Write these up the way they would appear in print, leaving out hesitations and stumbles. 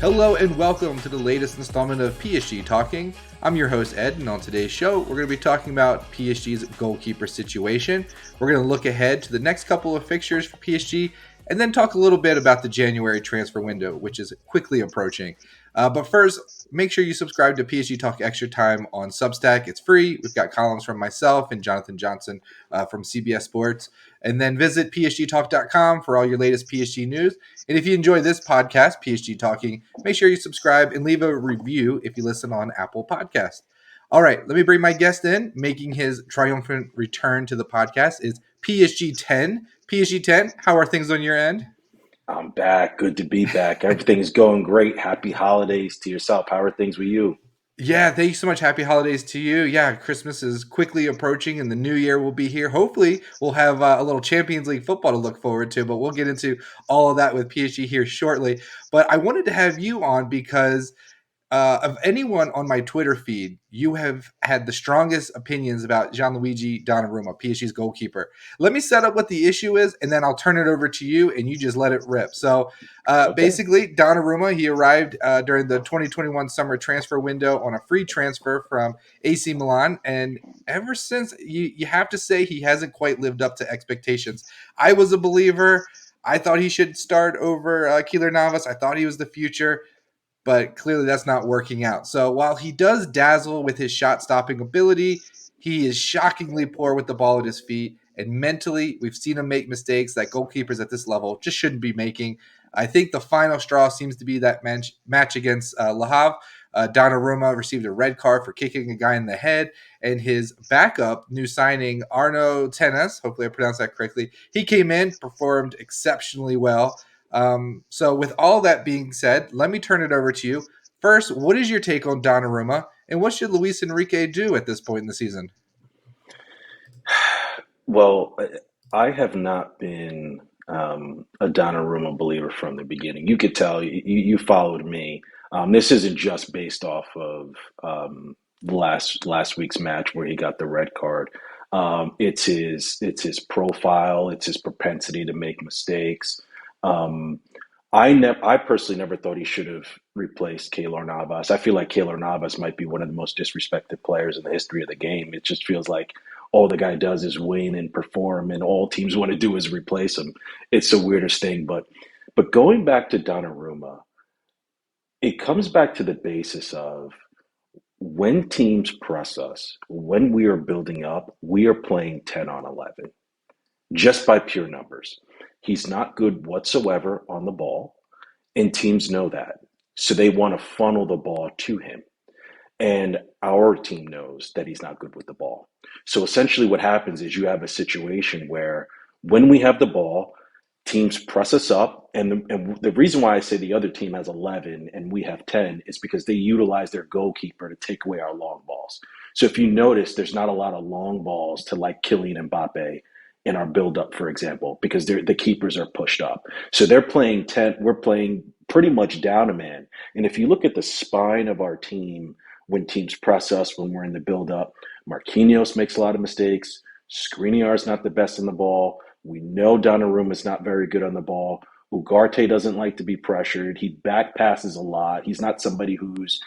Hello and welcome to the latest installment of PSG Talking. I'm your host Ed, and on today's show, we're going to be talking about PSG's goalkeeper situation. We're going to look ahead to the next couple of fixtures for PSG, and then talk a little bit about the January transfer window, which is quickly approaching. But first, make sure you subscribe to PSG Talk Extra Time on Substack. It's free. We've got columns from myself and Jonathan Johnson from CBS Sports. And then visit psgtalk.com for all your latest PSG news. And if you enjoy this podcast, PSG Talking, make sure you subscribe and leave a review if you listen on Apple Podcasts. All right, let me bring my guest in. Making his triumphant return to the podcast is PSG 10. PSG 10, how are things on your end? I'm back. Good to be back. Everything's going great. Happy holidays to yourself. How are things with you? Yeah, thank you so much. Happy holidays to you. Yeah, Christmas is quickly approaching and the new year will be here. Hopefully, we'll have a little Champions League football to look forward to, but we'll get into all of that with PSG here shortly. But I wanted to have you on because of anyone on my Twitter feed, you have had the strongest opinions about Gianluigi Donnarumma, PSG's goalkeeper. Let me set up what the issue is, and then I'll turn it over to you, and you just let it rip. So basically, Donnarumma, he arrived during the 2021 summer transfer window on a free transfer from AC Milan, and ever since, you have to say he hasn't quite lived up to expectations. I was a believer. I thought he should start over Keylor Navas. I thought he was the future, but clearly that's not working out. So while he does dazzle with his shot-stopping ability, he is shockingly poor with the ball at his feet. And mentally, we've seen him make mistakes that goalkeepers at this level just shouldn't be making. I think the final straw seems to be that match against Le Havre. Donnarumma received a red card for kicking a guy in the head, and his backup, new signing, Arno Tenas, hopefully I pronounced that correctly, he came in, performed exceptionally well. So with all that being said, let me turn it over to you. First, what is your take on Donnarumma, and what should Luis Enrique do at this point in the season? Well, I have not been a Donnarumma believer from the beginning. You could tell you followed me. This isn't just based off of last week's match where he got the red card. It's his profile. It's his propensity to make mistakes. I personally never thought he should have replaced Keylor Navas. I feel like Keylor Navas might be one of the most disrespected players in the history of the game. It just feels like all the guy does is win and perform, and all teams want to do is replace him. It's the weirdest thing. But going back to Donnarumma, it comes back to the basis of when teams press us, when we are building up, we are playing 10 on 11, just by pure numbers. He's not good whatsoever on the ball, and teams know that. So they want to funnel the ball to him. And our team knows that he's not good with the ball. So essentially what happens is you have a situation where when we have the ball, teams press us up. And the reason why I say the other team has 11 and we have 10 is because they utilize their goalkeeper to take away our long balls. So if you notice, there's not a lot of long balls to like Kylian Mbappe in our build-up, for example, because the keepers are pushed up. So they're playing 10. We're playing pretty much down a man. And if you look at the spine of our team, when teams press us, when we're in the build-up, Marquinhos makes a lot of mistakes. Skriniar is not the best on the ball. We know Donnarumma is not very good on the ball. Ugarte doesn't like to be pressured. He back passes a lot. He's not somebody who's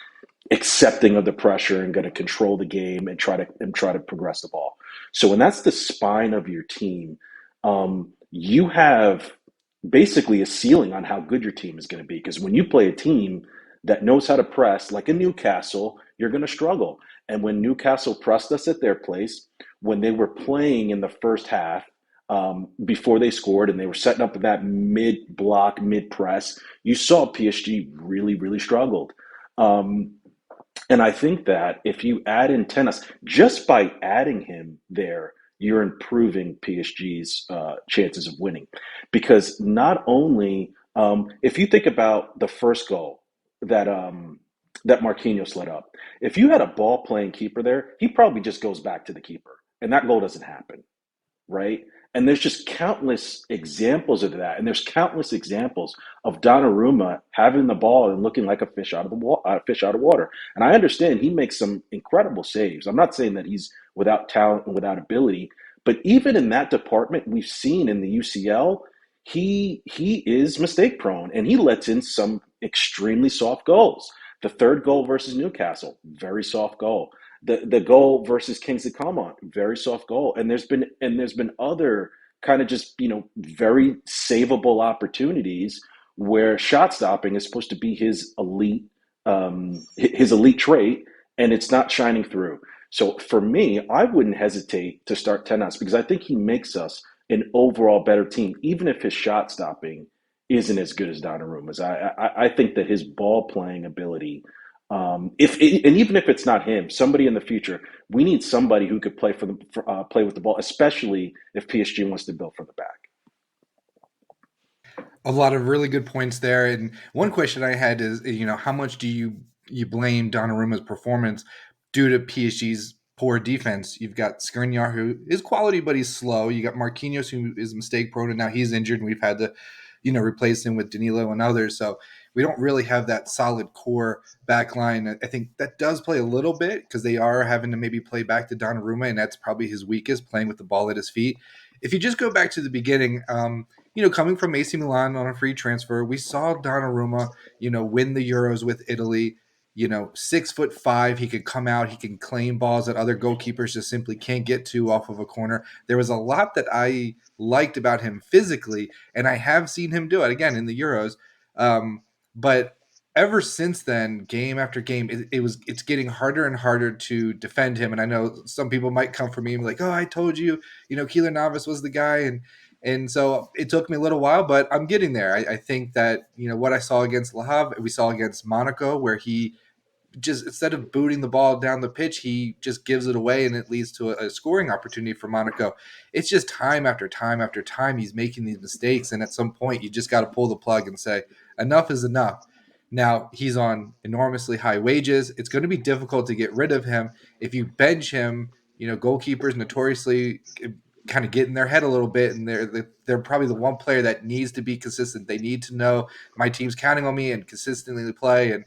accepting of the pressure and going to control the game and try to progress the ball. So when that's the spine of your team, you have basically a ceiling on how good your team is going to be. Because when you play a team that knows how to press, like a Newcastle, you're going to struggle. And when Newcastle pressed us at their place, when they were playing in the first half, before they scored and they were setting up that mid-block, mid-press, you saw PSG really, really struggled. And I think that if you add in Tenas, just by adding him there, you're improving PSG's chances of winning. Because not only, if you think about the first goal that Marquinhos let up, if you had a ball-playing keeper there, he probably just goes back to the keeper. And that goal doesn't happen, right? And there's just countless examples of that. And there's countless examples of Donnarumma having the ball and looking like a fish out of water. And I understand he makes some incredible saves. I'm not saying that he's without talent and without ability, but even in that department, we've seen in the UCL, he is mistake prone and he lets in some extremely soft goals. The third goal versus Newcastle, very soft goal. The goal versus Kings of Comont, very soft goal. And there's been other kind of just very savable opportunities where shot stopping is supposed to be his elite trait, and it's not shining through. So for me, I wouldn't hesitate to start Tenas because I think he makes us an overall better team, even if his shot stopping isn't as good as Donnarumma's. I think that his ball playing ability, if and even if it's not him, somebody in the future, we need somebody who could play with the ball, especially if PSG wants to build from the back. A lot of really good points there. And one question I had is, how much do you blame Donnarumma's performance due to PSG's poor defense? You've got Skriniar, who is quality, but he's slow. You got Marquinhos, who is mistake prone, and now he's injured, and we've had to, replace him with Danilo and others. So we don't really have that solid core back line. I think that does play a little bit because they are having to maybe play back to Donnarumma, and that's probably his weakest, playing with the ball at his feet. If you just go back to the beginning, coming from AC Milan on a free transfer, we saw Donnarumma, win the Euros with Italy. 6'5", he could come out, he can claim balls that other goalkeepers just simply can't get to off of a corner. There was a lot that I liked about him physically, and I have seen him do it again in the Euros. But ever since then, game after game, it's getting harder and harder to defend him. And I know some people might come for me and be like, "Oh, I told you, Keelan Navas was the guy," and so it took me a little while, but I'm getting there. I think that, what I saw against Le Havre, we saw against Monaco, where he just, instead of booting the ball down the pitch, he just gives it away and it leads to a scoring opportunity for Monaco. It's just time after time after time he's making these mistakes. And at some point, you just got to pull the plug and say, enough is enough. Now, he's on enormously high wages. It's going to be difficult to get rid of him. If you bench him, goalkeepers notoriously kind of get in their head a little bit, and they're probably the one player that needs to be consistent. They need to know my team's counting on me and consistently play. And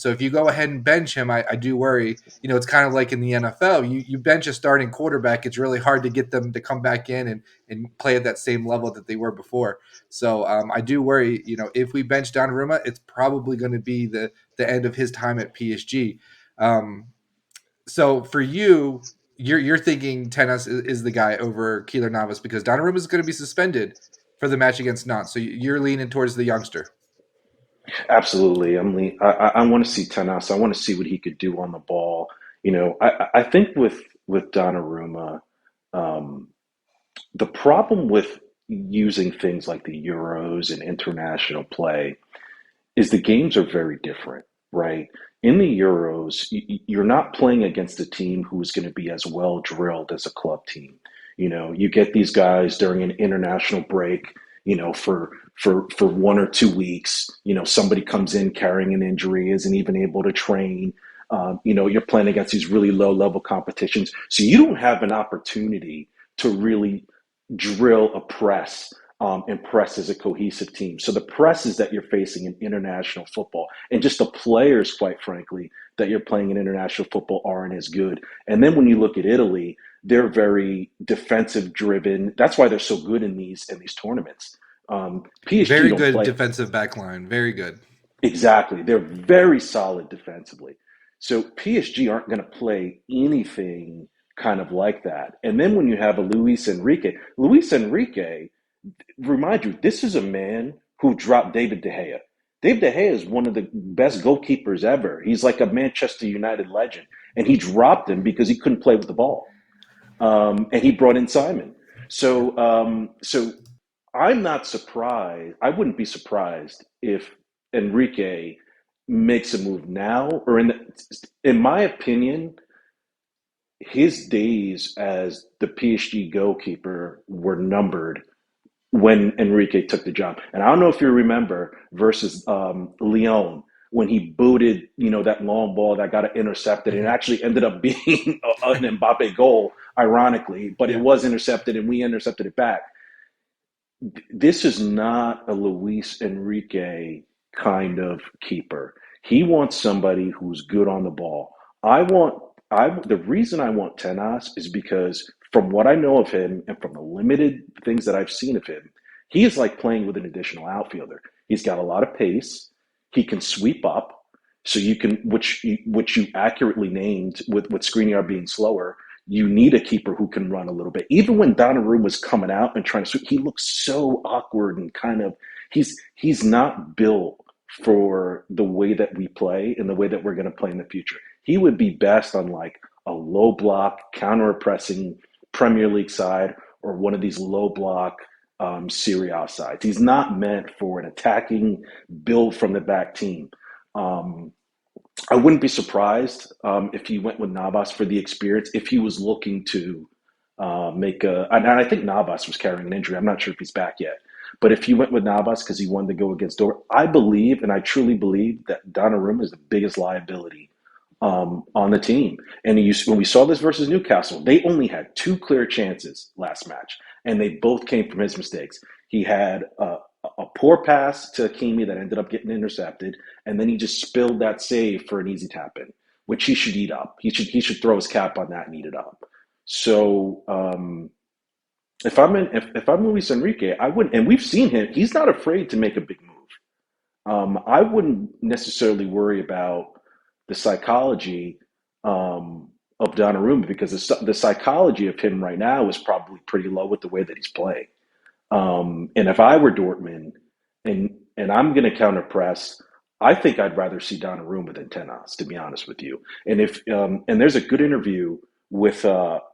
so if you go ahead and bench him, I do worry. It's kind of like in the NFL. You bench a starting quarterback, it's really hard to get them to come back in and play at that same level that they were before. So I do worry, if we bench Donnarumma, it's probably going to be the end of his time at PSG. So for you, you're thinking Tenas is the guy over Keeler Navas because Donnarumma is going to be suspended for the match against Nantes. So you're leaning towards the youngster. Absolutely. I want to see Tenas. I want to see what he could do on the ball. I think with Donnarumma, um, the problem with using things like the Euros and international play is the games are very different, right? In the Euros, you're not playing against a team who's going to be as well drilled as a club team. You get these guys during an international break, for 1 or 2 weeks. Somebody comes in carrying an injury, isn't even able to train. You're playing against these really low level competitions, so you don't have an opportunity to really drill a press and press as a cohesive team. So the presses that you're facing in international football and just the players, quite frankly, that you're playing in international football aren't as good. And then when you look at Italy, they're very defensive driven. That's why they're so good in these tournaments. PSG Very don't good play defensive back line. Very good. exactly. They're very solid defensively. So PSG aren't going to play anything kind of like that. And then when you have a Luis Enrique, remind you, this is a man who dropped David De Gea. David De Gea is one of the best goalkeepers ever. He's like a Manchester United legend, and he dropped him because he couldn't play with the ball. And he brought in Simon. Yeah. So I'm not surprised. I wouldn't be surprised if Enrique makes a move now, or in my opinion, his days as the PSG goalkeeper were numbered when Enrique took the job. And I don't know if you remember versus Lyon when he booted, that long ball that got intercepted and it Mhm. actually ended up being an Mbappe goal, ironically, but it Yeah. was intercepted and we intercepted it back. This is not a Luis Enrique kind of keeper. He wants somebody who's good on the ball. The reason I want Tenas is because from what I know of him and from the limited things that I've seen of him, he is like playing with an additional outfielder. He's got a lot of pace. He can sweep up, so you can, which you accurately named with Skriniar being slower. You need a keeper who can run a little bit. Even when Donnarumma was coming out and trying to sweep, he looks so awkward and kind of he's not built for the way that we play and the way that we're going to play in the future. He would be best on like a low block, counter pressing Premier League side or one of these low block Serie A sides. He's not meant for an attacking build from the back team. Um, I wouldn't be surprised if he went with Navas for the experience. If he was looking to make a, and I think Navas was carrying an injury. I'm not sure if he's back yet. But if he went with Navas because he wanted to go against Dortmund, I believe, and I truly believe that Donnarumma is the biggest liability on the team. And when we saw this versus Newcastle, they only had two clear chances last match, and they both came from his mistakes. He had a poor pass to Hakimi that ended up getting intercepted, and then he just spilled that save for an easy tap in, which he should eat up. He should throw his cap on that and eat it up. So if I'm Luis Enrique, I wouldn't. And we've seen him; he's not afraid to make a big move. I wouldn't necessarily worry about the psychology of Donnarumma because the psychology of him right now is probably pretty low with the way that he's playing. And if I were Dortmund and I'm going to counter press, I think I'd rather see Donnarumma than Tenas, to be honest with you. And if and there's a good interview with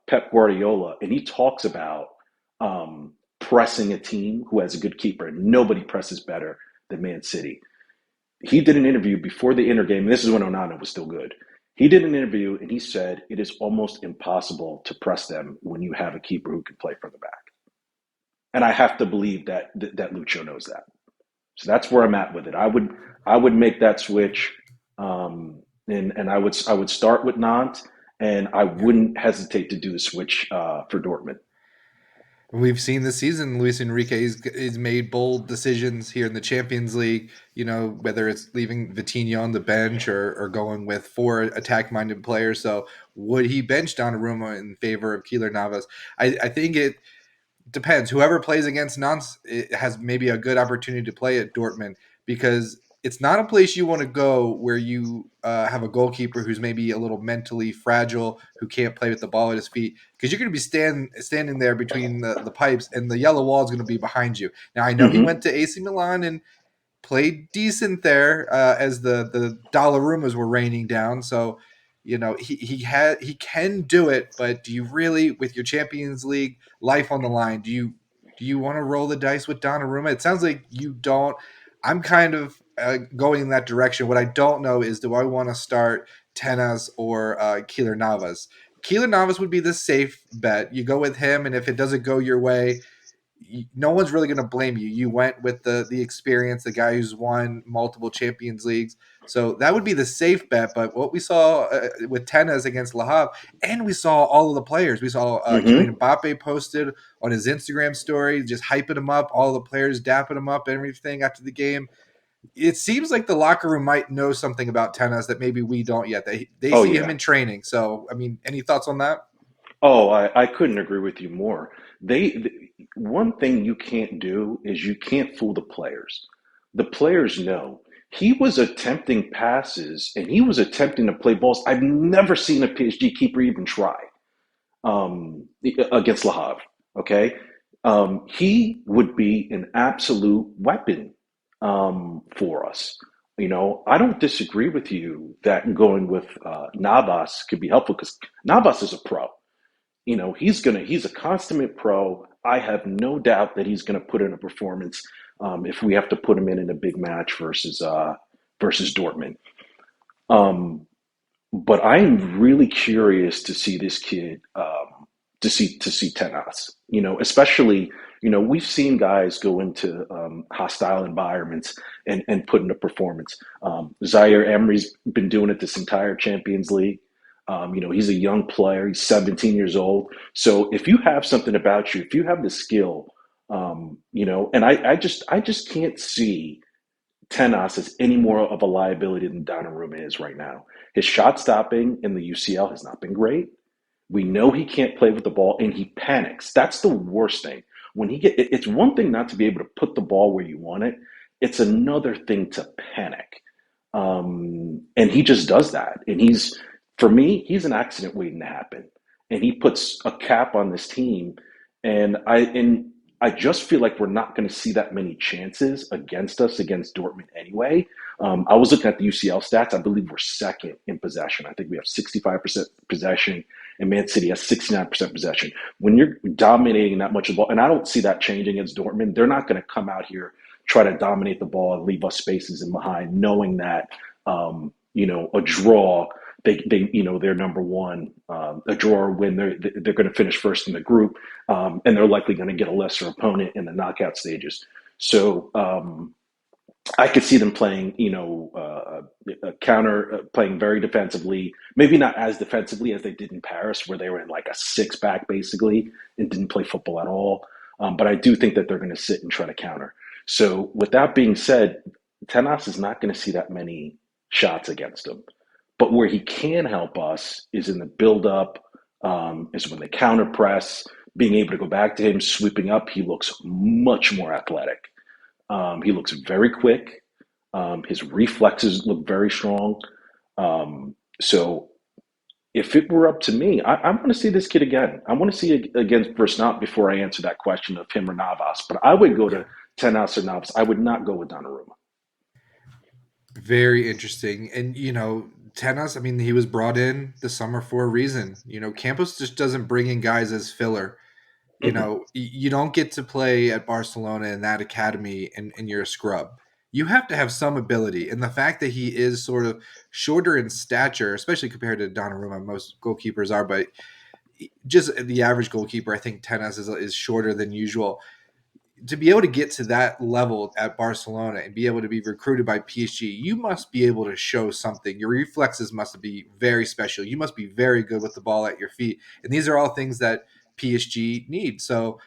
Pep Guardiola, and he talks about pressing a team who has a good keeper, and nobody presses better than Man City. He did an interview before the Inter game. And this is when Onana was still good. He did an interview and he said it is almost impossible to press them when you have a keeper who can play from the back. And I have to believe that Lucho knows that. So that's where I'm at with it. I would make that switch, and I would start with Nantes, and I wouldn't hesitate to do the switch for Dortmund. We've seen this season, Luis Enrique has made bold decisions here in the Champions League. You know, whether it's leaving Vitinha on the bench or going with four attack-minded players. So, would he bench Donnarumma in favor of Keylor Navas? I think it depends. Whoever plays against Nantes it has maybe a good opportunity to play at Dortmund because it's not a place you want to go where you have a goalkeeper who's maybe a little mentally fragile, who can't play with the ball at his feet, because you're going to be standing there between the pipes, and the yellow wall is going to be behind you. Now, I know he Mm-hmm. went to AC Milan and played decent there as the Dollarumas were raining down. So, you know, he can do it, but do you really, with your Champions League life on the line, do you want to roll the dice with Donnarumma? It sounds like you don't. I'm kind of going in that direction. What I don't know is, do I want to start Tenas or Keylor Navas? Keylor Navas would be the safe bet. You go with him, and if it doesn't go your way, no one's really going to blame you. You went with the experience, the guy who's won multiple Champions Leagues. So that would be the safe bet. But what we saw with Tenas against Le Havre, and we saw all of the players. We saw Kylian Mm-hmm. Mbappe posted on his Instagram story, just hyping him up, all the players dapping him up, everything after the game. It seems like the locker room might know something about Tenas that maybe we don't yet. They Oh see him yeah. in training. So, I mean, any thoughts on that? Oh, I couldn't agree with you more. One thing you can't do is you can't fool the players. The players know. He was attempting passes and he was attempting to play balls. I've never seen a PSG keeper even try against Le Havre. Okay, he would be an absolute weapon for us. You know, I don't disagree with you that going with Navas could be helpful because Navas is a pro. You know, he's a consummate pro. I have no doubt that he's gonna put in a performance if we have to put him in a big match versus Dortmund. Um, but I'm really curious to see this kid to see Tenas. You know, especially we've seen guys go into hostile environments and put in a performance. Zaire-Emery's been doing it this entire Champions League. He's a young player. He's 17 years old. So if you have something about you, if you have the skill, and I just can't see Tenas as any more of a liability than Donnarumma is right now. His shot stopping in the UCL has not been great. We know he can't play with the ball and he panics. That's the worst thing. It's one thing not to be able to put the ball where you want it. It's another thing to panic. And he just does that. And for me, he's an accident waiting to happen. And he puts a cap on this team. And I just feel like we're not going to see that many chances against us against Dortmund anyway. I was looking at the UCL stats. I believe we're second in possession. I think we have 65% possession, and Man City has 69% possession. When you're dominating that much of the ball, and I don't see that changing against Dortmund, they're not going to come out here try to dominate the ball and leave us spaces in behind, knowing that a draw. They're number one. A draw or win, they're going to finish first in the group, and they're likely going to get a lesser opponent in the knockout stages. So I could see them playing, a counter, playing very defensively. Maybe not as defensively as they did in Paris, where they were in like a six back basically and didn't play football at all. But I do think that they're going to sit and try to counter. So with that being said, Tenas is not going to see that many shots against them. But where he can help us is in the build up, is when they counter press, being able to go back to him, sweeping up. He looks much more athletic. He looks very quick. His reflexes look very strong. So if it were up to me, I want to see this kid again. I want to see it against Versnap before I answer that question of him or Navas. But I would go Yeah. to Tenas or Navas. I would not go with Donnarumma. Very interesting. And, Tenas, I mean, he was brought in the summer for a reason. Campos just doesn't bring in guys as filler. Mm-mm. You don't get to play at Barcelona in that academy and you're a scrub. You have to have some ability. And the fact that he is sort of shorter in stature, especially compared to Donnarumma, most goalkeepers are, but just the average goalkeeper, I think Tenas is shorter than usual. To be able to get to that level at Barcelona and be able to be recruited by PSG, you must be able to show something. Your reflexes must be very special. You must be very good with the ball at your feet. And these are all things that PSG need. So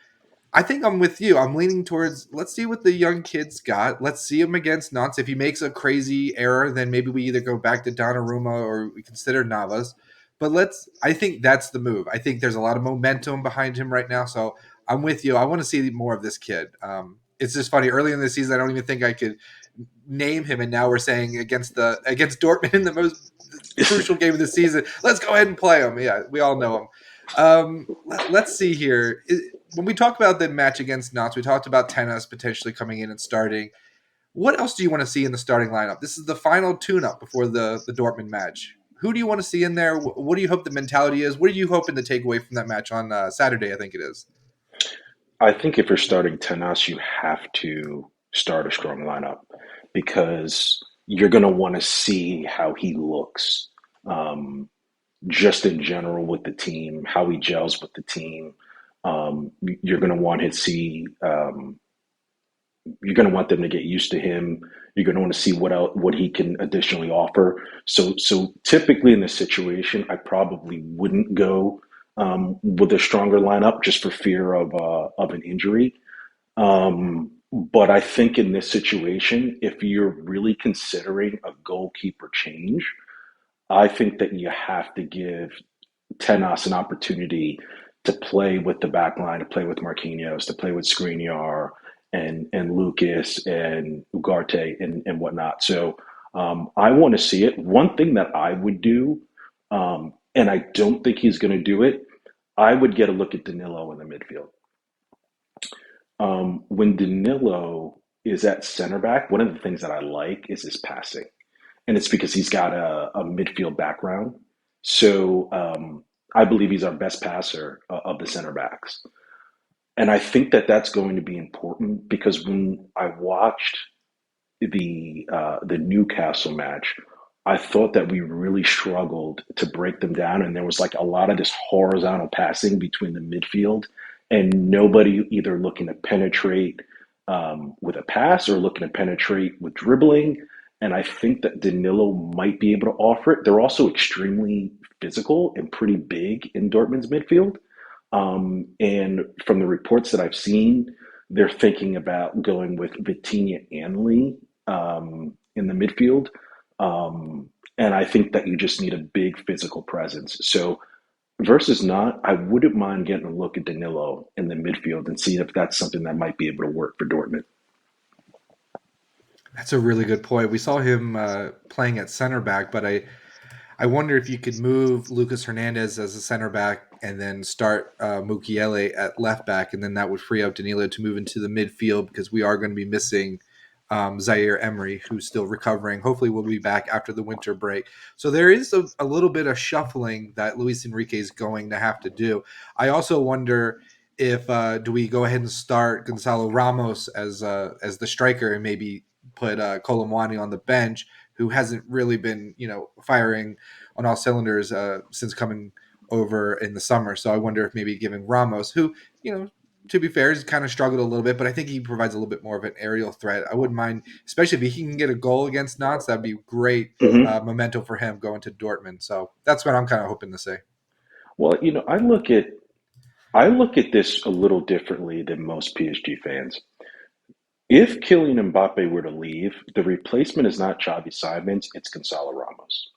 I think I'm with you. I'm leaning towards let's see what the young kid's got. Let's see him against Nantes. If he makes a crazy error, then maybe we either go back to Donnarumma or we consider Navas. But I think that's the move. I think there's a lot of momentum behind him right now. So I'm with you. I want to see more of this kid. It's just funny. Early in the season, I don't even think I could name him, and now we're saying against Dortmund in the most crucial game of the season, let's go ahead and play him. Yeah, we all know him. Let's see here. When we talk about the match against Nantes, we talked about Tenas potentially coming in and starting. What else do you want to see in the starting lineup? This is the final tune-up before the Dortmund match. Who do you want to see in there? What do you hope the mentality is? What are you hoping to take away from that match on Saturday? I think it is. I think if you're starting Tenas, you have to start a strong lineup because you're going to want to see how he looks, um, just in general with the team, how he gels with the team. You're going to want to see. You're going to want them to get used to him. You're going to want to see what he can additionally offer. So typically in this situation, I probably wouldn't go with a stronger lineup just for fear of an injury. But I think in this situation, if you're really considering a goalkeeper change, I think that you have to give Tenas an opportunity to play with the back line, to play with Marquinhos, to play with Skriniar and Lucas and Ugarte and whatnot. So I want to see it. One thing that I would do, and I don't think he's going to do it, I would get a look at Danilo in the midfield. When Danilo is at center back, one of the things that I like is his passing, and it's because he's got a midfield background. So I believe he's our best passer of the center backs, and I think that that's going to be important because when I watched the Newcastle match, I thought that we really struggled to break them down, and there was like a lot of this horizontal passing between the midfield, and nobody either looking to penetrate with a pass or looking to penetrate with dribbling. And I think that Danilo might be able to offer it. They're also extremely physical and pretty big in Dortmund's midfield. And from the reports that I've seen, they're thinking about going with Vitinha and Lee in the midfield. And I think that you just need a big physical presence. So versus not, I wouldn't mind getting a look at Danilo in the midfield and seeing if that's something that might be able to work for Dortmund. That's a really good point. We saw him playing at center back, but I wonder if you could move Lucas Hernandez as a center back and then start Mukiele at left back, and then that would free up Danilo to move into the midfield because we are going to be missing Zaire-Emery, who's still recovering. Hopefully, we'll be back after the winter break. So there is a little bit of shuffling that Luis Enrique is going to have to do. I also wonder if do we go ahead and start Gonzalo Ramos as the striker and maybe put Colomwani on the bench, who hasn't really been firing on all cylinders since coming over in the summer. So I wonder if maybe giving Ramos, who, to be fair, has kind of struggled a little bit, but I think he provides a little bit more of an aerial threat. I wouldn't mind, especially if he can get a goal against Nantes, that'd be great Hmm. memento for him going to Dortmund. So that's what I'm kind of hoping to say. Well, I look at this a little differently than most PSG fans. If Kylian Mbappe were to leave, the replacement is not Xavi Simons, it's Gonzalo Ramos.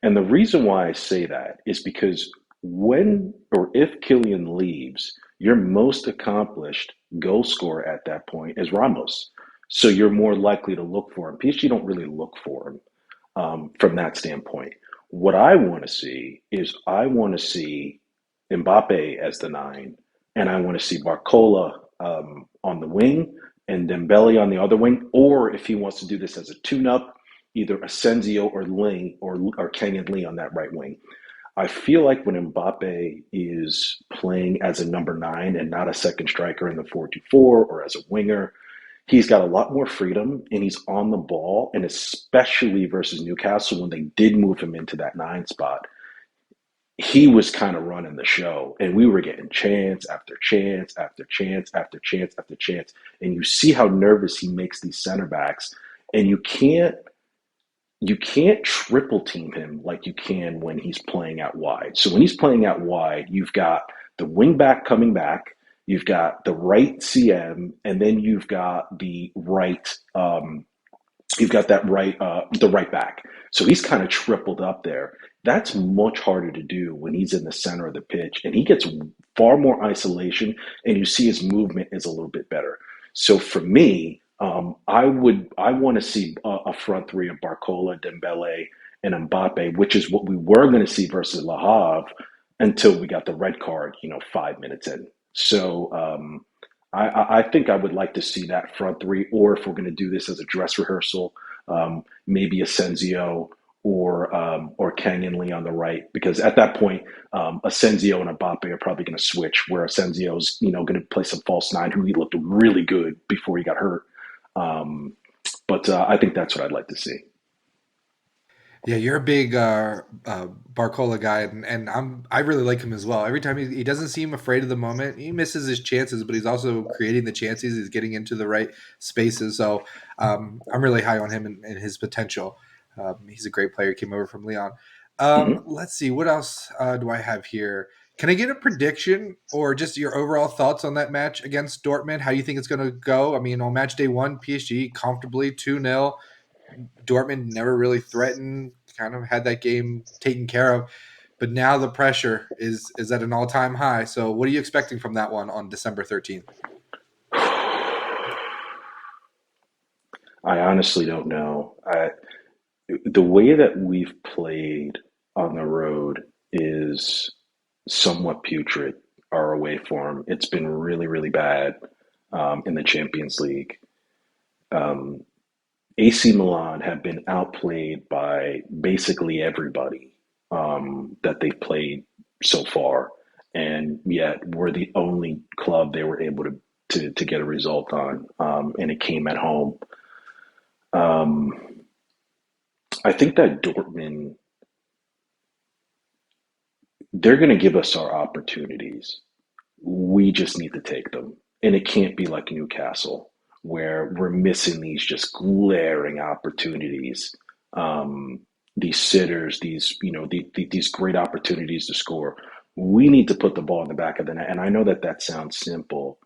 And the reason why I say that is because when or if Kylian leaves, your most accomplished goal scorer at that point is Ramos. So you're more likely to look for him. PSG don't really look for him from that standpoint. What I want to see is I want to see Mbappe as the nine, and I want to see Barcola on the wing and Dembele on the other wing. Or if he wants to do this as a tune-up, either Asensio or Ling or Kang-In Lee on that right wing. I feel like when Mbappe is playing as a number nine and not a second striker in the 4-2-4 or as a winger, he's got a lot more freedom and he's on the ball. And especially versus Newcastle, when they did move him into that nine spot, he was kind of running the show. And we were getting chance after chance after chance after chance after chance. And you see how nervous he makes these center backs. And you can't triple team him like you can when he's playing out wide. So when he's playing out wide, you've got the wing back coming back, you've got the right CM, and then you've got that the right back. So he's kind of tripled up there. That's much harder to do when he's in the center of the pitch, and he gets far more isolation, and you see his movement is a little bit better. So for me, I want to see a front three of Barcola, Dembele, and Mbappe, which is what we were going to see versus Le Havre until we got the red card, 5 minutes in. So I think I would like to see that front three, or if we're going to do this as a dress rehearsal, maybe Asensio or Kang-In Lee on the right, because at that point, Asensio and Mbappe are probably going to switch, where Asensio's going to play some false nine, who he looked really good before he got hurt. Um, but I think that's what I'd like to see. Yeah, you're a big Barcola guy, and I really like him as well. Every time he doesn't seem afraid of the moment. He misses his chances, but he's also creating the chances. He's getting into the right spaces. So I'm really high on him and his potential. He's a great player. He came over from Leon. Hmm. Let's see, what else do I have here? Can I get a prediction or just your overall thoughts on that match against Dortmund? How you think it's going to go? I mean, on match day one, PSG comfortably 2-0. Dortmund never really threatened, kind of had that game taken care of. But now the pressure is at an all time high. So what are you expecting from that one on December 13th? I honestly don't know. The way that we've played on the road is somewhat putrid. Our away form, it's been really, really bad in the Champions League. Um, AC Milan have been outplayed by basically everybody that they've played so far, and yet we're the only club they were able to get a result on, and it came at home. Um, I think that Dortmund, they're going to give us our opportunities. We just need to take them. And it can't be like Newcastle, where we're missing these just glaring opportunities. Um, these sitters, these great opportunities to score. We need to put the ball in the back of the net. And I know that that sounds simple,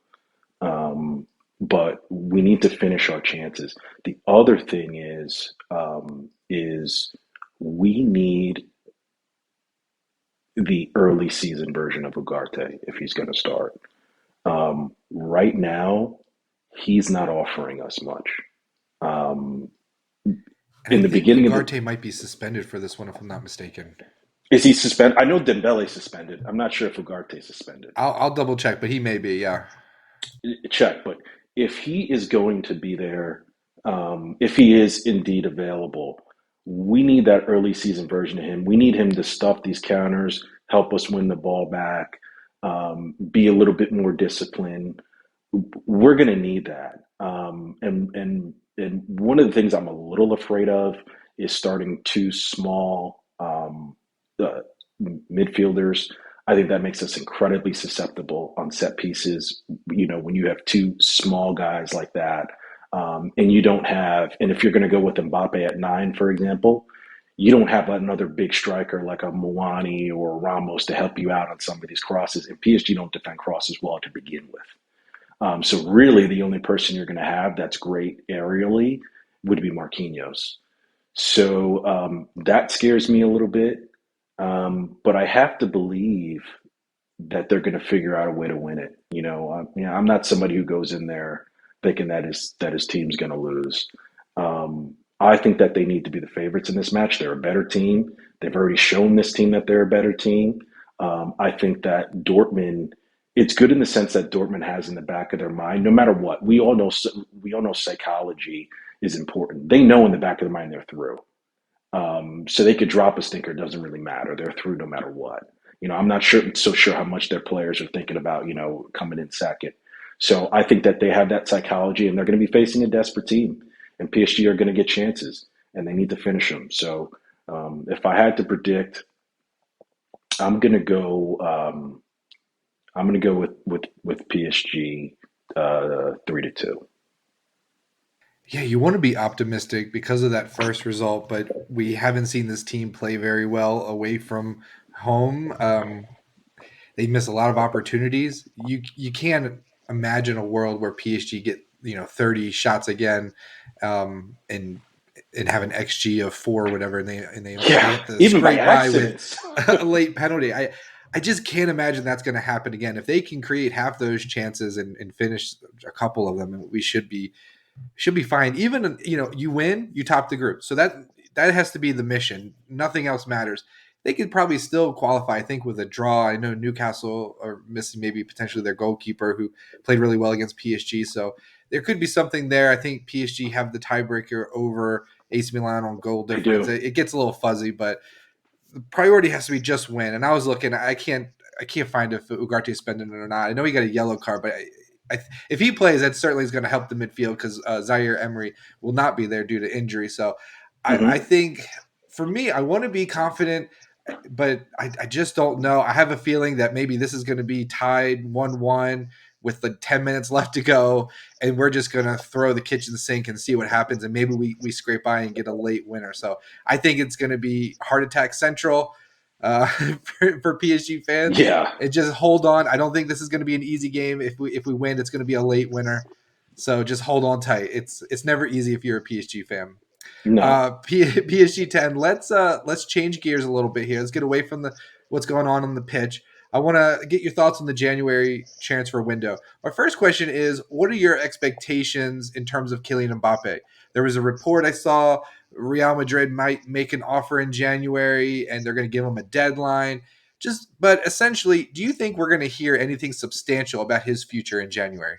um, but we need to finish our chances. The other thing is we need the early season version of Ugarte if he's going to start. Right now, he's not offering us much. Um, And I in the think beginning of the Ugarte might be suspended for this one, if I'm not mistaken. is he suspended? I know Dembele suspended. I'm not sure if Ugarte suspended. I'll double check, but he may be. Yeah. Check, but if he is going to be there, if he is indeed available, we need that early season version of him. We need him to stuff these counters, help us win the ball back, be a little bit more disciplined. We're going to need that. And one of the things I'm a little afraid of is starting two small uh, midfielders. I think that makes us incredibly susceptible on set pieces. You know, when you have two small guys like that, and you don't have, and if you're going to go with Mbappe at nine, for example, you don't have another big striker like a Muani or Ramos to help you out on some of these crosses. And PSG don't defend crosses well to begin with. So really, the only person you're going to have that's great aerially would be Marquinhos. So that scares me a little bit. But I have to believe that they're going to figure out a way to win it. I'm not somebody who goes in there thinking that his team's going to lose. I think that they need to be the favorites in this match. They're a better team. They've already shown this team that they're a better team. I think that Dortmund. It's good in the sense that Dortmund has in the back of their mind, no matter what. We all know psychology is important. They know in the back of their mind they're through. So they could drop a stinker. It doesn't really matter. They're through no matter what. I'm not so sure how much their players are thinking about, coming in second. So I think that they have that psychology and they're going to be facing a desperate team. And PSG are going to get chances and they need to finish them. So if I had to predict, I'm going to go. I'm going to go with PSG 3-2. Yeah, you want to be optimistic because of that first result, but we haven't seen this team play very well away from home. They miss a lot of opportunities. You can't imagine a world where PSG get 30 shots again, and have an xG of 4 or whatever, and they Yeah, have to even by scrape by with accidents. a late penalty. I just can't imagine that's going to happen again. If they can create half those chances and finish a couple of them, we should be fine. Even you win, you top the group, so that has to be the mission. Nothing else matters. They could probably still qualify, I think, with a draw. I know Newcastle are missing maybe potentially their goalkeeper who played really well against PSG, so there could be something there. I think PSG have the tiebreaker over AC Milan on goal They difference. do. It gets a little fuzzy, but the priority has to be just win. And I was looking, I can't find if Ugarte is spending it or not. I know he got a yellow card, but if he plays, that certainly is going to help the midfield because Zaire-Emery will not be there due to injury. So I Hmm. think for me, I want to be confident, but I just don't know. I have a feeling that maybe this is going to be tied 1-1 with the 10 minutes left to go, and we're just going to throw the kitchen sink and see what happens, and maybe we scrape by and get a late winner. So I think it's going to be heart attack central for PSG fans. Yeah. And just hold on. I don't think this is going to be an easy game. If we win, it's going to be a late winner. So just hold on tight. It's never easy if you're a PSG fan. No. PSG 10. Let's change gears a little bit here. Let's get away from the what's going on the pitch. I want to get your thoughts on the January transfer window. My first question is, what are your expectations in terms of Kylian Mbappe? There was a report I saw Real Madrid might make an offer in January and they're going to give him a deadline. But essentially, do you think we're going to hear anything substantial about his future in January?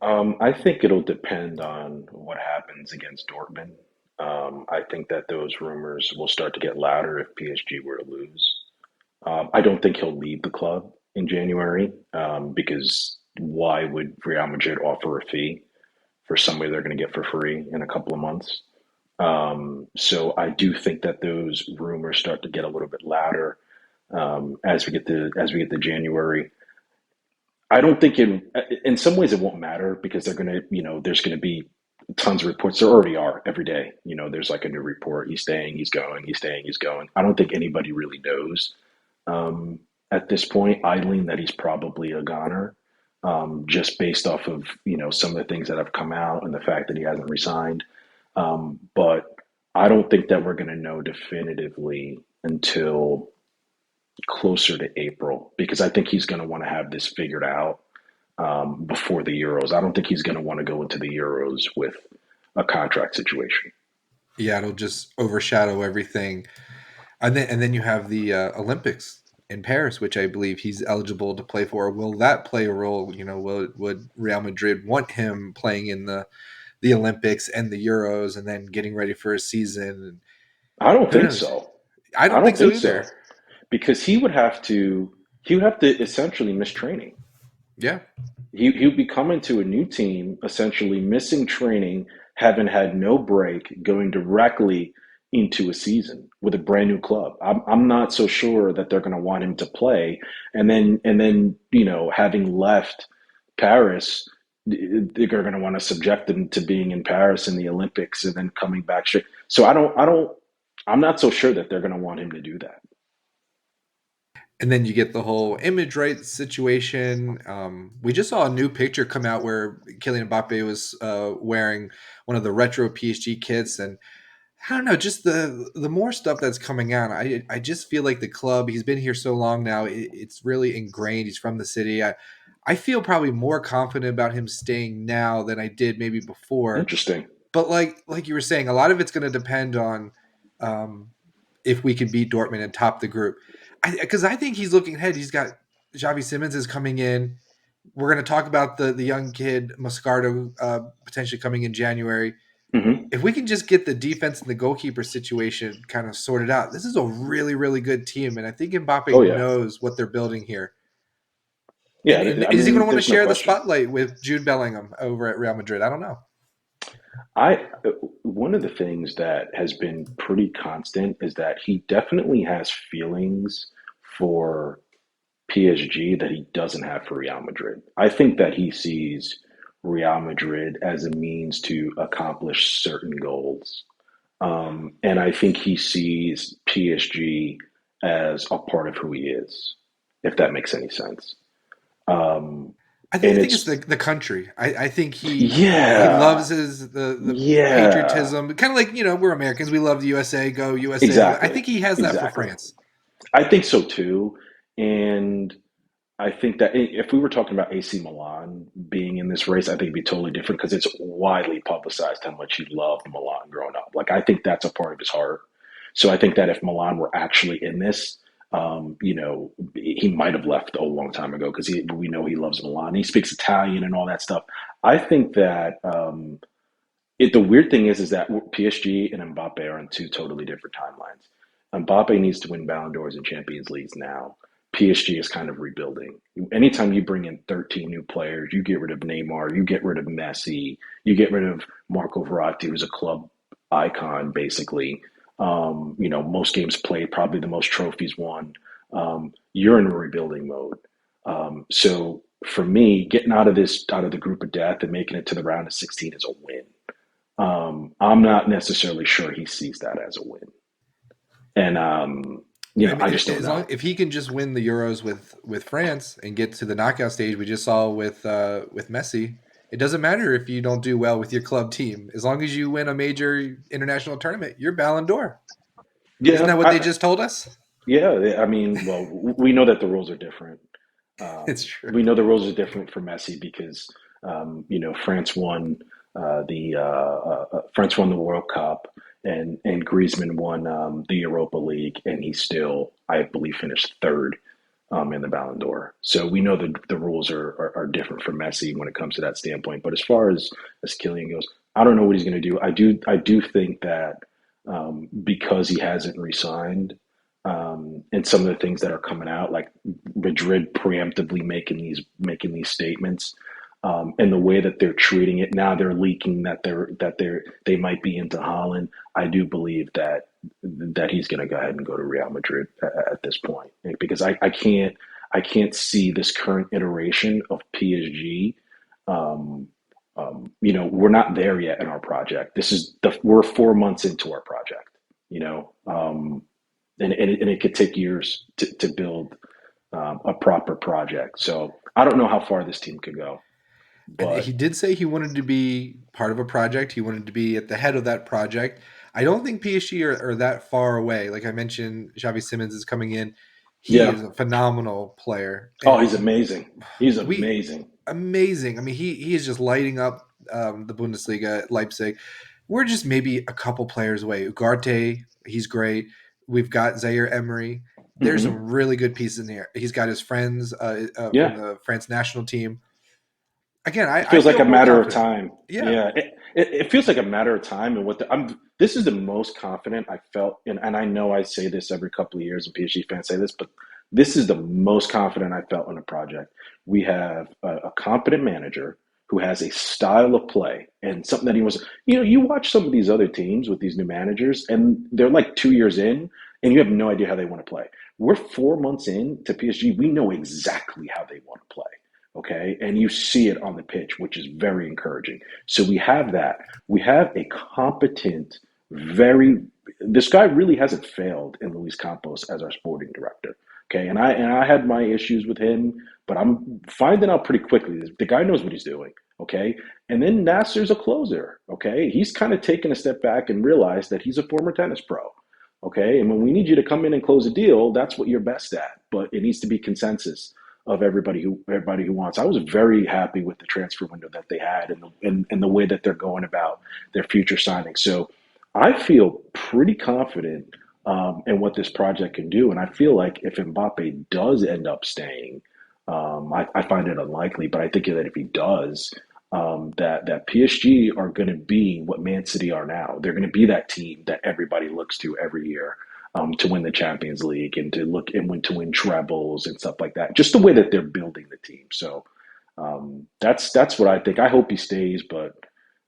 I think it'll depend on what happens against Dortmund. I think that those rumors will start to get louder if PSG were to lose. I don't think he'll leave the club in January because why would Real Madrid offer a fee for somebody they're going to get for free in a couple of months? So I do think that those rumors start to get a little bit louder as we get to January. I don't think in some ways it won't matter because they're going to, there's going to be tons of reports. There already are every day. There's like a new report. He's staying, he's going, he's staying, he's going. I don't think anybody really knows at this point. I lean that he's probably a goner just based off of, some of the things that have come out and the fact that he hasn't resigned. But I don't think that we're going to know definitively until closer to April because I think he's going to want to have this figured out before the Euros. I don't think he's going to want to go into the Euros with a contract situation. Yeah, it'll just overshadow everything. And then you have the Olympics in Paris, which I believe he's eligible to play for. Will that play a role? Would Real Madrid want him playing in the Olympics and the Euros, and then getting ready for a season? I don't Who think knows? so. I I don't don't think so think so either. because he would have to essentially miss training. Yeah, He would be coming to a new team, essentially missing training, having had no break, going directly into a season with a brand new club. I'm not so sure that they're going to want him to play, and then having left Paris, they're going to want to subject him to being in Paris in the Olympics and then coming back straight. So I'm not so sure that they're going to want him to do that. and then you get the whole image right situation. We just saw a new picture come out where Kylian Mbappe was wearing one of the retro PSG kits, and I don't know, just the more stuff that's coming out. I just feel like the club. He's been here so long now. It's really ingrained. He's from the city. I feel probably more confident about him staying now than I did maybe before. Interesting. But like you were saying, a lot of it's going to depend on um, if we can beat Dortmund and top the group. Because I think he's looking ahead. He's got Xavi Simmons is coming in. We're going to talk about the young kid Moscardo potentially coming in January. Hmm. If we can just get the defense and the goalkeeper situation kind of sorted out, this is a really, really good team. And I think Oh Mbappe yeah, knows what they're building here. And, yeah. and I is he going to mean, want to there's no share the question. spotlight with Jude Bellingham over at Real Madrid? I don't know. I One of the things that has been pretty constant is that he definitely has feelings for PSG that he doesn't have for Real Madrid. I think that he sees Real Madrid as a means to accomplish certain goals. And I think he sees PSG as a part of who he is, if that makes any sense. Um, I and think it's it's, the country. I think he yeah, loves the yeah, patriotism. Kind of like we're Americans. We love the USA. Go USA. I exactly, think he has that for exactly. France. I think so too. And I think that if we were talking about AC Milan being in this race, I think it'd be totally different because it's widely publicized how much he loved Milan growing up. Like, I think that's a part of his heart. So I think that if Milan were actually in this, he might have left a long time ago because we know he loves Milan. He speaks Italian and all that stuff. I think that the weird thing is that PSG and Mbappe are on two totally different timelines. Mbappe needs to win Ballon d'Ors and Champions Leagues now. PSG is kind of rebuilding. Anytime you bring in 13 new players, you get rid of Neymar, you get rid of Messi, you get rid of Marco Verratti, who's a club icon, basically. Most games played, probably the most trophies won. You're in a rebuilding mode. So for me, getting out of the group of death and making it to the round of 16 is a win. I'm not necessarily sure he sees that as a win, and I mean, I just don't know. if he can just win the Euros with France and get to the knockout stage, we just saw with Messi. It doesn't matter if you don't do well with your club team, as long as you win a major international tournament, you're Ballon d'Or. Isn't Yeah, that what they just told us? yeah. I mean, well, we know that the rules are different. It's true. We know the rules are different for Messi because France won France won the World Cup, and Griezmann won the Europa League, and he still, I believe, finished third in the Ballon d'Or. So we know that the rules are different for Messi when it comes to that standpoint. But as far as Kylian goes, I don't know what he's going to do. I do think that because he hasn't resigned, and some of the things that are coming out, like Madrid preemptively making these statements, and the way that they're treating it now, they're leaking they might be into Holland. I do believe that he's going to go ahead and go to Real Madrid at this point because I can't see this current iteration of PSG. We're not there yet in our project. We're 4 months into our project. You know, and it could take years to build a proper project. So I don't know how far this team could go, And but he did say he wanted to be part of a project. He wanted to be at the head of that project. I don't think PSG are that far away. Like I mentioned, Xavi Simmons is coming in. He yeah. is a phenomenal player, Oh, he's and amazing. He's we amazing. amazing. I mean, he is just lighting up the Bundesliga, Leipzig. We're just maybe a couple players away. Ugarte, he's great. We've got Zaire-Emery. There's some Hmm. really good pieces in here. He's got his friends from Yeah. the France national team. Again, It I feels like feel a more matter of confident. time. Yeah. Yeah, it feels like a matter of time. And this is the most confident I felt, and I know I say this every couple of years, and PSG fans say this, but this is the most confident I felt in a project. We have a competent manager who has a style of play and something that he was. You watch some of these other teams with these new managers, and they're like 2 years in, and you have no idea how they want to play. We're 4 months in to PSG. We know exactly how they want to play. Okay. And you see it on the pitch, which is very encouraging. So we have that. We have a competent, this guy really hasn't failed in Luis Campos as our sporting director. Okay. And I had my issues with him, but I'm finding out pretty quickly the guy knows what he's doing. Okay. And then Nasser's a closer. Okay. He's kind of taken a step back and realized that he's a former tennis pro. Okay. And when we need you to come in and close a deal, that's what you're best at. But it needs to be consensus of everybody who wants. I was very happy with the transfer window that they had and the way that they're going about their future signings. So I feel pretty confident in what this project can do, and I feel like if Mbappe does end up staying, I find it unlikely, but I think that if he does, that PSG are going to be what Man City are now. They're going to be that team that everybody looks to every year to win the Champions League and to win trebles and stuff like that. Just the way that they're building the team. So that's what I think. I hope he stays, but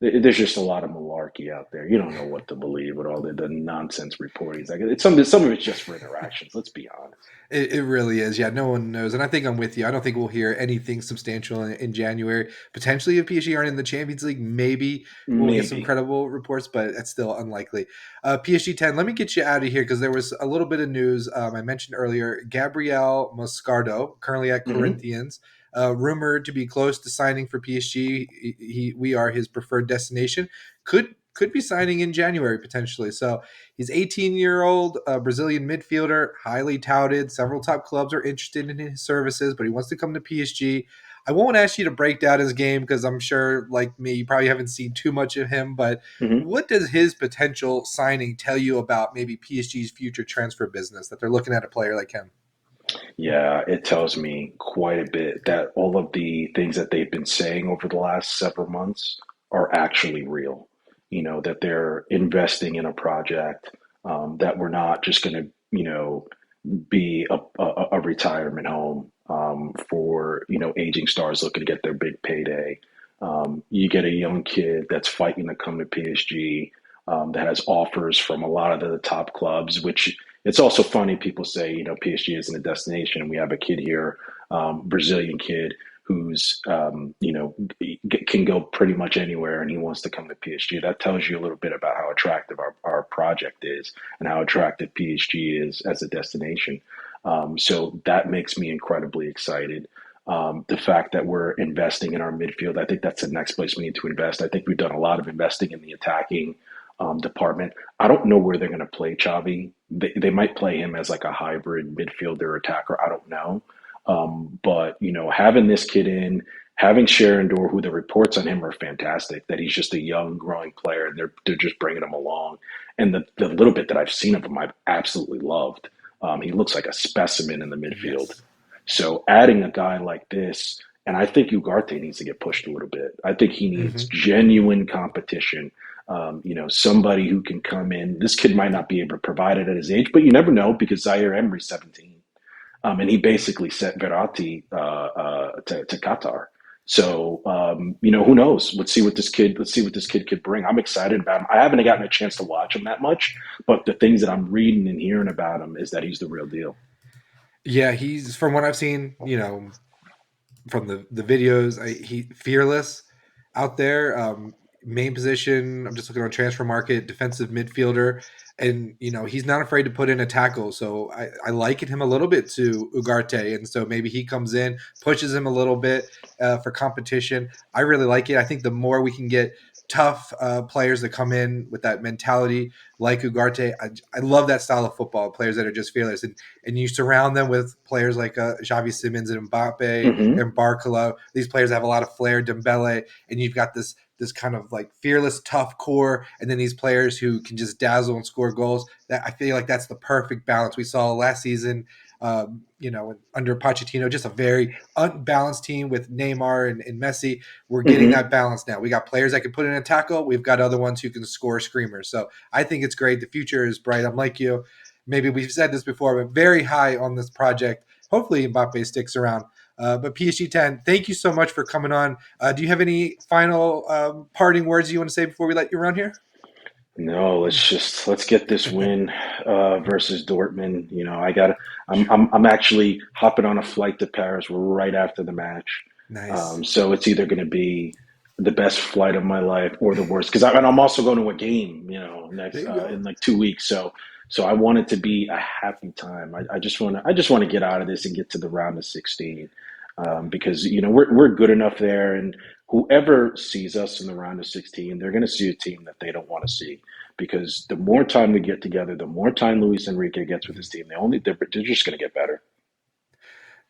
there's just a lot of malarkey out there. You don't know what to believe with all the nonsense reporting. Like some of it's just for interactions. Let's be honest. It really is. Yeah, no one knows. And I think I'm with you. I don't think we'll hear anything substantial in January. Potentially, if PSG aren't in the Champions League, maybe we'll get some Maybe. credible reports, but that's still unlikely. PSG 10, let me get you out of here because there was a little bit of news. I mentioned earlier Gabriel Moscardo, currently at Hmm. Corinthians, rumored to be close to signing for PSG. We are his preferred destination. Could be signing in January potentially. So he's 18-year-old Brazilian midfielder, highly touted. Several top clubs are interested in his services, but he wants to come to PSG. I won't ask you to break down his game because I'm sure, like me, you probably haven't seen too much of him. But Hmm. what does his potential signing tell you about maybe PSG's future transfer business that they're looking at a player like him? Yeah, it tells me quite a bit that all of the things that they've been saying over the last several months are actually real. That they're investing in a project, that we're not just going to, be a retirement home for, aging stars looking to get their big payday. You get a young kid that's fighting to come to PSG, that has offers from a lot of the top clubs, which it's also funny. People say, PSG isn't a destination, and we have a kid here, Brazilian kid, who's, can go pretty much anywhere, and he wants to come to PSG. That tells you a little bit about how attractive our project is and how attractive PSG is as a destination. So that makes me incredibly excited. The fact that we're investing in our midfield, I think that's the next place we need to invest. I think we've done a lot of investing in the attacking department. I don't know where they're going to play Xavi. They might play him as like a hybrid midfielder attacker. I don't know. But having this kid in, having Sharon Door, who the reports on him are fantastic, that he's just a young, growing player, and they're just bringing him along. And the little bit that I've seen of him, I've absolutely loved. He looks like a specimen in the midfield. Yes. So adding a guy like this, and I think Ugarte needs to get pushed a little bit. I think he needs Hmm. genuine competition. Somebody who can come in. This kid might not be able to provide it at his age, but you never know because Zaire-Emery's 17. And he basically sent Verratti to Qatar. So who knows? Let's see what this kid could bring. I'm excited about him. I haven't gotten a chance to watch him that much, but the things that I'm reading and hearing about him is that he's the real deal. Yeah, he's from what I've seen, from the videos. He fearless out there. Main position. I'm just looking on transfer market, defensive midfielder, and he's not afraid to put in a tackle. So I liken him a little bit to Ugarte, and so maybe he comes in, pushes him a little bit for competition. I really like it. I think the more we can get tough players that come in with that mentality, like Ugarte. I love that style of football. Players that are just fearless, and you surround them with players like Xavi Simons and Mbappe Hmm. and Barcola. These players have a lot of flair. Dembele, and you've got this kind of like fearless, tough core, and then these players who can just dazzle and score goals. That I feel like that's the perfect balance we saw last season. Under Pochettino, just a very unbalanced team with Neymar and Messi. We're getting Hmm. that balance now. We got players that can put in a tackle. We've got other ones who can score screamers. So I think it's great. The future is bright. I'm like you. Maybe we've said this before, but very high on this project. Hopefully Mbappe sticks around. But PSG 10, thank you so much for coming on. Do you have any final parting words you want to say before we let you run here? No, let's get this win versus Dortmund. I'm actually hopping on a flight to Paris right after the match. Nice. So it's either going to be the best flight of my life or the worst. And I'm also going to a game, There next you go. in like 2 weeks. So I want it to be a happy time. I just want to get out of this and get to the round of 16, because we're good enough there, and whoever sees us in the round of 16, they're going to see a team that they don't want to see. Because the more time we get together, the more time Luis Enrique gets with his team, they're just going to get better.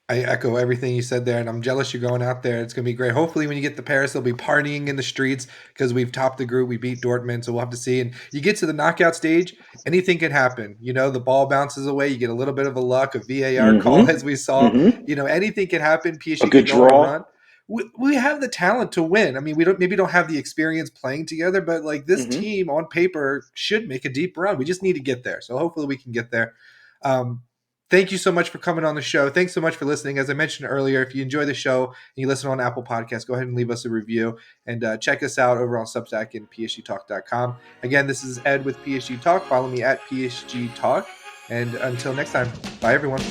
I echo everything you said there, and I'm jealous you're going out there. It's going to be great. Hopefully, when you get to Paris, they'll be partying in the streets because we've topped the group. We beat Dortmund, so we'll have to see. And you get to the knockout stage, anything can happen. The ball bounces away. You get a little bit of a luck, a VAR call, Mm-hmm. as we saw. Mm-hmm. Anything can happen. A PSG good could go on a draw. run. We have the talent to win. I mean, we don't have the experience playing together, but like this Mm-hmm. team on paper should make a deep run. We just need to get there. So hopefully, we can get there. Um, Thank you so much for coming on the show. Thanks so much for listening. As I mentioned earlier, if you enjoy the show and you listen on Apple Podcasts, go ahead and leave us a review and check us out over on Substack and psgtalk.com. Again, this is Ed with PSG Talk. Follow me at PSG Talk. And until next time, bye everyone.